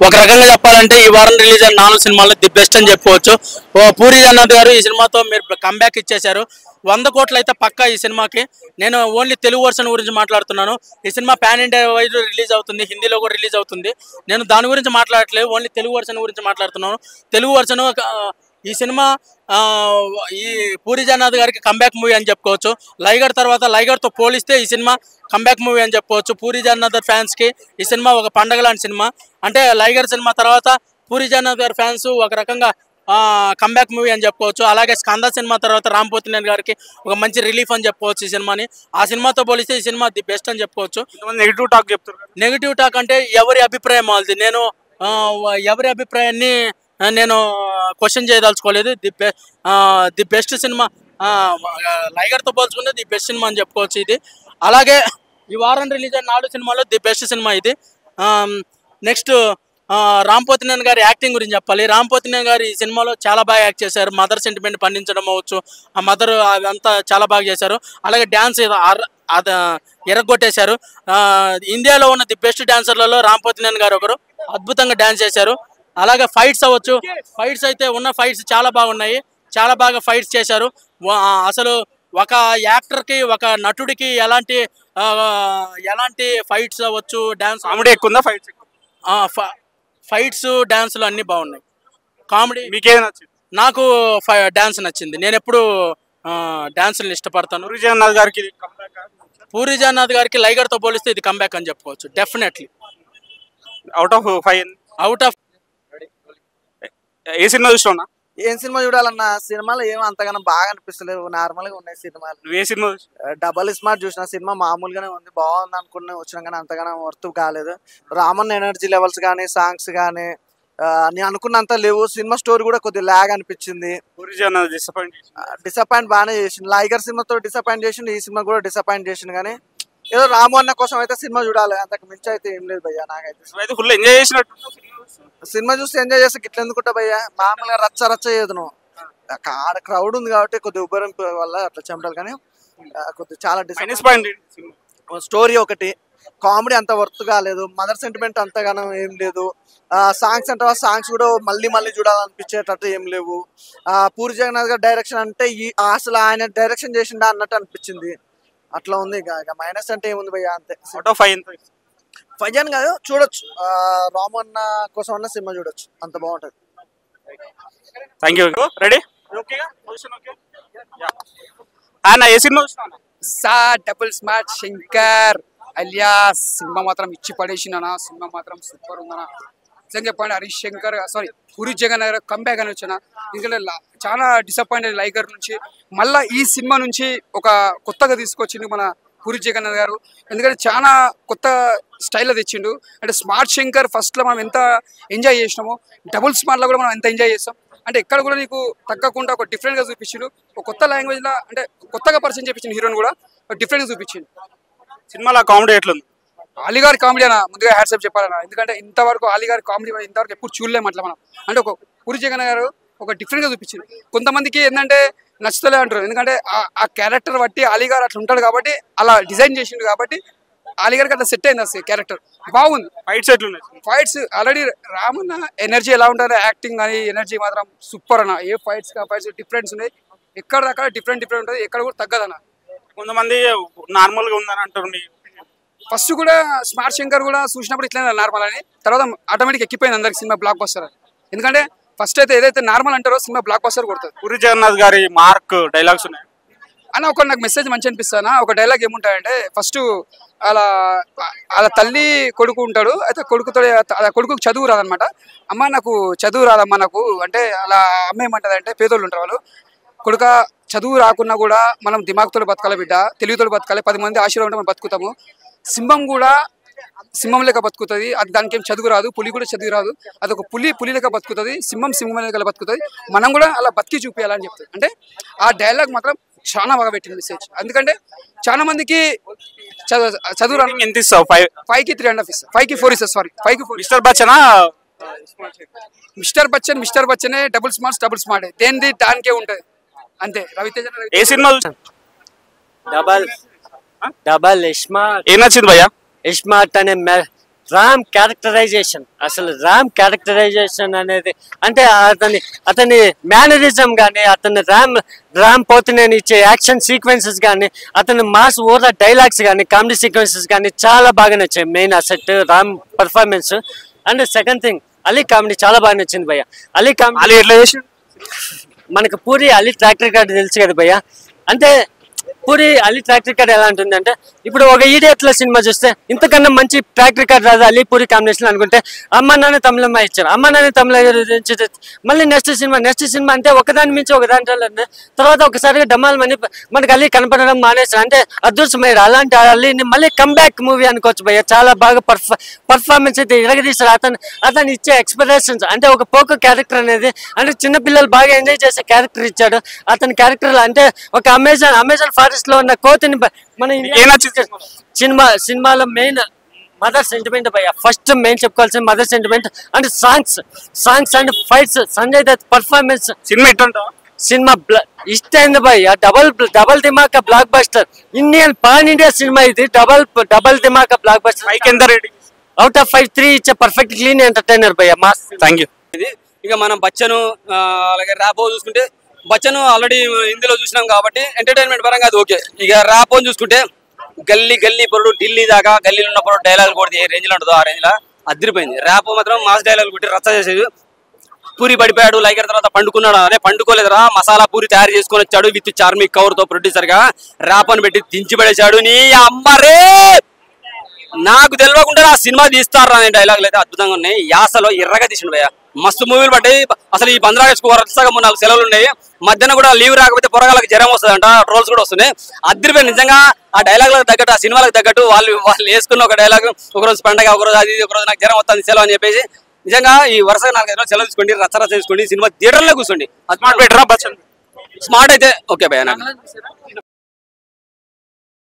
ఒక రకంగా చెప్పాలంటే ఈ వారం రిలీజ్ అయిన 4 సినిమాల్లో ది బెస్ట్ అని చెప్పుకోవచ్చు. పూరి జగన్నాథ్ గారు ఈ సినిమాతో మీరు కంబ్యాక్ ఇచ్చేశారు. 100 కోట్లు అయితే పక్కా ఈ సినిమాకి. నేను ఓన్లీ తెలుగు వర్షన్ గురించి మాట్లాడుతున్నాను. ఈ cinema pan India wide release అవుతుంది, హిందీలో కూడా రిలీజ్ అవుతుంది. నేను దాని గురించి మాట్లాడట్లేదు, ఓన్లీ తెలుగు వర్షన్ గురించి మాట్లాడుతున్నాను. తెలుగు వర్షన్ ఈ సినిమా ఈ పూరి జగన్నాథ్ గారికి కంబ్యాక్ మూవీ అని చెప్పుకోవచ్చు. లైగర్ తర్వాత లైగర్తో పోలిస్తే ఈ సినిమా కంబ్యాక్ మూవీ అని చెప్పుకోవచ్చు. పూరి జగన్నాథ్ ఫ్యాన్స్కి ఈ సినిమా ఒక పండగ లాంటి సినిమా. అంటే లైగర్ సినిమా తర్వాత పూరి జగన్నాథ్ గారి ఫ్యాన్స్ ఒక రకంగా కంబ్యాక్ మూవీ అని చెప్పుకోవచ్చు. అలాగే స్కంద సినిమా తర్వాత రాంపోతినేని గారికి ఒక మంచి రిలీఫ్ అని చెప్పుకోవచ్చు ఈ సినిమాని. ఆ సినిమాతో పోలిస్తే ఈ సినిమా ది బెస్ట్ అని చెప్పుకోవచ్చు. నెగిటివ్ టాక్ చెప్తారు. నెగిటివ్ టాక్ అంటే ఎవరి అభిప్రాయం వాళ్ళది. నేను ఎవరి అభిప్రాయాన్ని నేను క్వశ్చన్ చేయదలుచుకోలేదు. ది బెస్ట్ సినిమా లైగర్తో పోల్చుకుంటే ది బెస్ట్ సినిమా అని చెప్పుకోవచ్చు ఇది. అలాగే ఈ వారం రిలీజ్ అయిన 4 సినిమాలో ది బెస్ట్ సినిమా ఇది. నెక్స్ట్ రాంపోతినేని గారి యాక్టింగ్ గురించి చెప్పాలి. రాంపోతినేని గారు ఈ సినిమాలో చాలా బాగా యాక్ట్ చేశారు. మదర్ సెంటిమెంట్ పండించడం అవ్వచ్చు, ఆ మదర్ అదంతా చాలా బాగా చేశారు. అలాగే డ్యాన్స్ ఎరగొట్టేశారు. ఇండియాలో ఉన్న ది బెస్ట్ డాన్సర్లలో రాంపోతినేని గారు ఒకరు. అద్భుతంగా డ్యాన్స్ చేశారు. అలాగే ఫైట్స్ అవ్వచ్చు, ఫైట్స్ అయితే ఉన్న ఫైట్స్ చాలా బాగున్నాయి, చాలా బాగా ఫైట్స్ చేశారు. అసలు ఒక యాక్టర్కి ఒక నటుడికి ఎలాంటి ఫైట్స్ అవ్వచ్చు, డ్యాన్స్ కామెడీ ఎక్కువ ఉందా ఫైట్స్? ఫైట్స్ డ్యాన్స్లు అన్నీ బాగున్నాయి. కామెడీ మీకేది నచ్చింది? నాకు డ్యాన్స్ నచ్చింది. నేను ఎప్పుడు డాన్సులను ఇష్టపడతాను. పూరి జగన్నాథ్ గారికి పూరి జగన్నాథ్ గారికి లైగర్తో పోలిస్తే ఇది కంబ్యాక్ అని చెప్పుకోవచ్చు definitely. Out of 5 A cinema చూసినా? ఏం సినిమా చూడాలన్నా సినిమాలు ఏమో అంతగానో బాగా అనిపిస్తలేవు, నార్మల్ గా ఉన్నాయి సినిమాలు. ఏ సినిమా? డబల్ స్మార్ట్ చూసిన సినిమా మామూలుగానే ఉంది, బాగుంది అనుకున్నా వచ్చినా కానీ అంతగానో వర్త్ కాలేదు. రామన్ ఎనర్జీ లెవెల్స్ కానీ సాంగ్స్ కానీ నేను అనుకున్నంత లేవు. సినిమా స్టోరీ కూడా కొద్దిగా ల్యాగ్ అనిపించింది. డిసప్పాయింట్ బాగానే చేసింది. లైగర్ సినిమాతో డిసప్పాయింట్ చేసిండు, ఈ సినిమా కూడా డిసప్పాయింట్ చేసిండు. కానీ ఏదో రాము అన్న కోసం అయితే సినిమా చూడాలి, అంతకు మించి అయితే ఏం లేదు భయ్యా. నాకైతే ఫుల్ ఎంజాయ్ చేసినట్టు సినిమా చూసి ఎంజాయ్ చేస్తే ఇట్లా ఎందుకుంటా భయ్యా. మామూలుగా రచ్చ చేయదు నువ్వు, ఆడ క్రౌడ్ ఉంది కాబట్టి కొద్దిగా ఉబ్బరింపు వల్ల అట్లా చెమటలు. కానీ కొద్దిగా చాలా డిసప్పాయింట్. స్టోరీ ఒకటి, కామెడీ అంత వర్త్ కాలేదు, మదర్ సెంటిమెంట్ అంతగానో ఏం లేదు. సాంగ్స్ అంటే సాంగ్స్ కూడా మళ్ళీ చూడాలనిపించేటట్టు ఏం లేవు. పూరి జగన్నాథ్ గారి డైరెక్షన్ అంటే అసలు ఆయన డైరెక్షన్ చేసిండా అన్నట్టు అనిపించింది. అట్లా ఉంది. ఇక మైనస్ అంటే ఏముంది భయ్యా, అంతే. 5 అని కాదు, చూడొచ్చు. రామన్న కోసం అన్న సినిమా చూడొచ్చు, అంత బాగుంటది. Thank you. Ready? A cinema double smart Shankar alias cinema మాత్రం ఇచ్చి పడేసినా. సినిమా మాత్రం సూపర్ ఉందనా. నిజంగా చెప్పండి, హరీష్ శంకర్ సారీ పూరి జగన్నాథ్ కంబ్యాక్ అని వచ్చిన. ఎందుకంటే చాలా డిసప్పాయింటెడ్ లైగర్ నుంచి. మళ్ళీ ఈ సినిమా నుంచి ఒక కొత్తగా తీసుకొచ్చిండు మన పూరి జగన్నాథ్ గారు. ఎందుకంటే చాలా కొత్త స్టైల్లో తెచ్చిండు. అంటే స్మార్ట్ శంకర్ ఫస్ట్లో మనం ఎంత ఎంజాయ్ చేసినామో, డబుల్ స్మార్ట్లో కూడా మనం ఎంత ఎంజాయ్ చేస్తాం. అంటే ఎక్కడ కూడా నీకు తగ్గకుండా ఒక డిఫరెంట్గా చూపించిండు. ఒక కొత్త లాంగ్వేజ్లో అంటే కొత్తగా పరిచయం చేపించిండు హీరోని కూడా, డిఫరెంట్గా చూపించిండు. సినిమాలో కామెడీ ఎట్లుంది? అలీగారి కామెడీ అన్న ముందుగా హ్యాట్సాప్ చెప్పాలన్నా. ఎందుకంటే ఇంతవరకు అలీగారి కామెడీ ఇంతవరకు ఎప్పుడు చూడలేము అట్లా మనం. అంటే ఒక పూరి జగన్నాథ్ గారు ఒక డిఫరెంట్గా చూపించింది. కొంతమందికి ఏంటంటే నచ్చుతలే అంటారు, ఎందుకంటే ఆ క్యారెక్టర్ బట్టి అలీగారు అట్లా ఉంటాడు కాబట్టి, అలా డిజైన్ చేసిండు కాబట్టి అలీగారికి అట్లా సెట్ అయింది. అసలు క్యారెక్టర్ బాగుంది. ఫైట్స్ ఎట్లున్నాయి? ఫైట్స్ ఆల్రెడీ రామన్న ఎనర్జీ ఎలా ఉంటుంది, యాక్టింగ్ కానీ ఎనర్జీ మాత్రం సూపర్ అన్న. ఏ ఫైట్స్ డిఫరెన్స్ ఉన్నాయి, ఎక్కడ దాకా డిఫరెంట్ ఉంటుంది, ఎక్కడ కూడా తగ్గదన్న. కొంతమంది నార్మల్గా ఉందని అంటారు. ఫస్ట్ కూడా స్మార్ట్ శంకర్ కూడా చూసినప్పుడు ఇట్లా నార్మల్ అని, తర్వాత ఆటోమేటిక్ ఎక్కిపోయింది అందరికి సినిమా బ్లాక్ బస్టర్ అని. ఎందుకంటే ఫస్ట్ అయితే ఏదైతే నార్మల్ అంటారో సినిమా బ్లాక్ బస్టర్ కొడుతుంది. పూరి జగన్నాథ్ గారి మార్క్ డైలాగ్స్ ఉన్నాయి అన్న. ఒక నాకు మెసేజ్ మంచి అనిపిస్తానా. ఒక డైలాగ్ ఏముంటాయంటే, ఫస్ట్ అలా తల్లి కొడుకు ఉంటాడు, అయితే కొడుకు చదువు రాదనమాట. అమ్మ నాకు చదువు రాదమ్మా నాకు అంటే, అలా అమ్మ ఏమంటది అంటే, పేదోళ్ళు ఉంటారు వాళ్ళు, కొడుక చదువు రాకున్నా కూడా మనం దిమాగ్తో బతకాలి బిడ్డ, తెలివితో బతకాలి, 10 మంది ఆశీర్వాదం ఉంటే మనం బతుకుతాము. సింహం కూడా సింహం లెక్క బతుకుతుంది, అది దానికి ఏం చదువు రాదు. పులి కూడా చదువు రాదు, అది ఒక పులి లెక్క బతుకుతుంది. సింహం లెక్క బతుకుతుంది, మనం కూడా అలా బతికి చూపించాలని చెప్తుంది. అంటే ఆ డైలాగ్ మాత్రం చాలా బాగా పెట్టింది మెసేజ్. ఎందుకంటే చాలా మందికి చదువు రాదు. ఎంత ఇస్తావు? 5కి 3.5 ఇస్తా, 5కి 4 ఇస్తా. సారీ 5కి 4. మిస్టర్ బచ్చనే డబుల్ స్మార్ట్ దేనిది దానికే ఉంటుంది అంతే. రవితేజ ఏ సినిమా? Double smart. ఏం నచ్చింది భయ్యా? స్మార్ట్ అనే రామ్ క్యారెక్టరైజేషన్, అసలు రామ్ క్యారెక్టరైజేషన్ అనేది అంటే అతని మేనరిజం కానీ, అతని రామ్ పోతునేని ఇచ్చే యాక్షన్ సీక్వెన్సెస్ కానీ, అతని మాస్ ఓవర్ డైలాగ్స్ కానీ, కామెడీ సీక్వెన్సెస్ కానీ చాలా బాగా నచ్చాయి. Main asset Ram performance. And second thing Ali comedy చాలా బాగా నచ్చింది భయ్య. అలీ కామెడీ ఎట్లా చేసి మనకు పూరి అలీ ట్రాక్ రికార్డ్ తెలుసు కదా భయ్య. అంటే పూరి అలీ ట్రాక్ రికార్డ్ ఎలా ఉంటుంది అంటే, ఇప్పుడు ఒక ఈడియట్ల సినిమా చూస్తే ఇంతకన్నా మంచి ట్రాక్ రికార్డ్ రాదు అలీ పూరి కాంబినేషన్ అనుకుంటే అమ్మ నాన్న తమిళమ్మ ఇచ్చారు. అమ్మ నాన్న తమిళ మళ్ళీ నెక్స్ట్ సినిమా అంటే ఒకదాని మించి ఒకదాని తర్వాత ఒకసారిగా డమాల్ మని మనకి అలీ కనపడడం మానేసారు. అంటే అదృష్టమయ్యారు. అలాంటి అలీని మళ్ళీ కంబ్యాక్ మూవీ అనుకోవచ్చు భయ్య. చాలా బాగా పర్ఫార్మెన్స్ అయితే ఇరగదీశారు. అతను ఇచ్చే ఎక్స్ప్రెషన్స్ అంటే ఒక పోకో క్యారెక్టర్ అనేది అంటే చిన్నపిల్లలు బాగా ఎంజాయ్ చేసే క్యారెక్టర్ ఇచ్చాడు. అతని క్యారెక్టర్ అంటే ఒక అమెజాన్ ఫారెస్ట్ లో ఉన్న కోతిని మన సినిమాలో మెయిన్ మదర్ సెంటిమెంట్ భయ్య. ఫస్ట్ మెయిన్ చెప్పుకోవాల్సిన mother sentiment and songs and fights. Sanjay Dutt performance cinema ఇష్టమైంది భయ్య. డబల్ దిమాకా blockbuster. Pan India cinema ఇది. డబల్ దిమాకా బ్లాక్ బస్టర్. అవుట్ ఆఫ్ 5 3 ఇచ్చే పర్ఫెక్ట్ క్లీన్ ఎంటర్టైనర్ భయ్య. మాస్. Thank you. ఇక మనం బచ్చను అలాగే ర్యాపో చూసుకుంటే బచ్చను ఆల్రెడీ హిందీలో చూసినాం కాబట్టి ఎంటర్టైన్మెంట్ పరంగా అది ఓకే. ఇక ర్యాపో చూసుకుంటే గల్లీ పొరుడు ఢిల్లీ దాకా గల్లీలో ఉన్న పొరుడు డైలాగ్ కొడితే ఏ రేంజ్ లో ఉంటుందో ఆ రేంజ్ లో అదిరిపోయింది. ర్యాపో మాత్రం మాస్ డైలాగ్ కొట్టి రచ్చ చేసేది. పూరి పడిపోయాడు లైకర్ తర్వాత పండుకున్నాడు అనే పండుకోలేదురా, మసాలా పూరి తయారు చేసుకొని వచ్చాడు విత్ చార్మిక్ కవర్ తో ప్రొడ్యూసర్ గా ర్యాపోని పెట్టి దించి పడేశాడు. నీ అమ్మరే నాకు తెలియకుండా ఆ సినిమా తీస్తారా అనే డైలాగులు అయితే అద్భుతంగా ఉన్నాయి. యాసలో ఎర్రగా తీసిండు భయ్య. మస్తు మూవీలు పట్టి అసలు ఈ 15 ఆగస్టుకు వరుసగా 3-4 సెలవులు ఉన్నాయి. మధ్యాహ్నం కూడా లీవ్ రాకపోతే పొరగాలకు జ్వరం వస్తుందంట. ట్రోల్స్ కూడా వస్తున్నాయి. అద్దరిపోయి నిజంగా ఆ డైలాగులకు తగ్గట్టు ఆ సినిమాలకు తగ్గట్టు వాళ్ళు వేసుకున్న ఒక డైలాగ్ ఒకరోజు పండగ ఒకరోజు అది ఒకరోజు నాకు జ్వరం వస్తుంది సెలవు అని చెప్పేసి నిజంగా ఈ వరుసగా 4-5 రోజులు సెలవు తీసుకోండి, రచ్చ తీసుకోండి, సినిమా థియేటర్లో కూర్చోండి. స్మార్ట్ బెటరా బచ్చన్ స్మార్ట్ అయితే ఓకే భయ్య. నాకు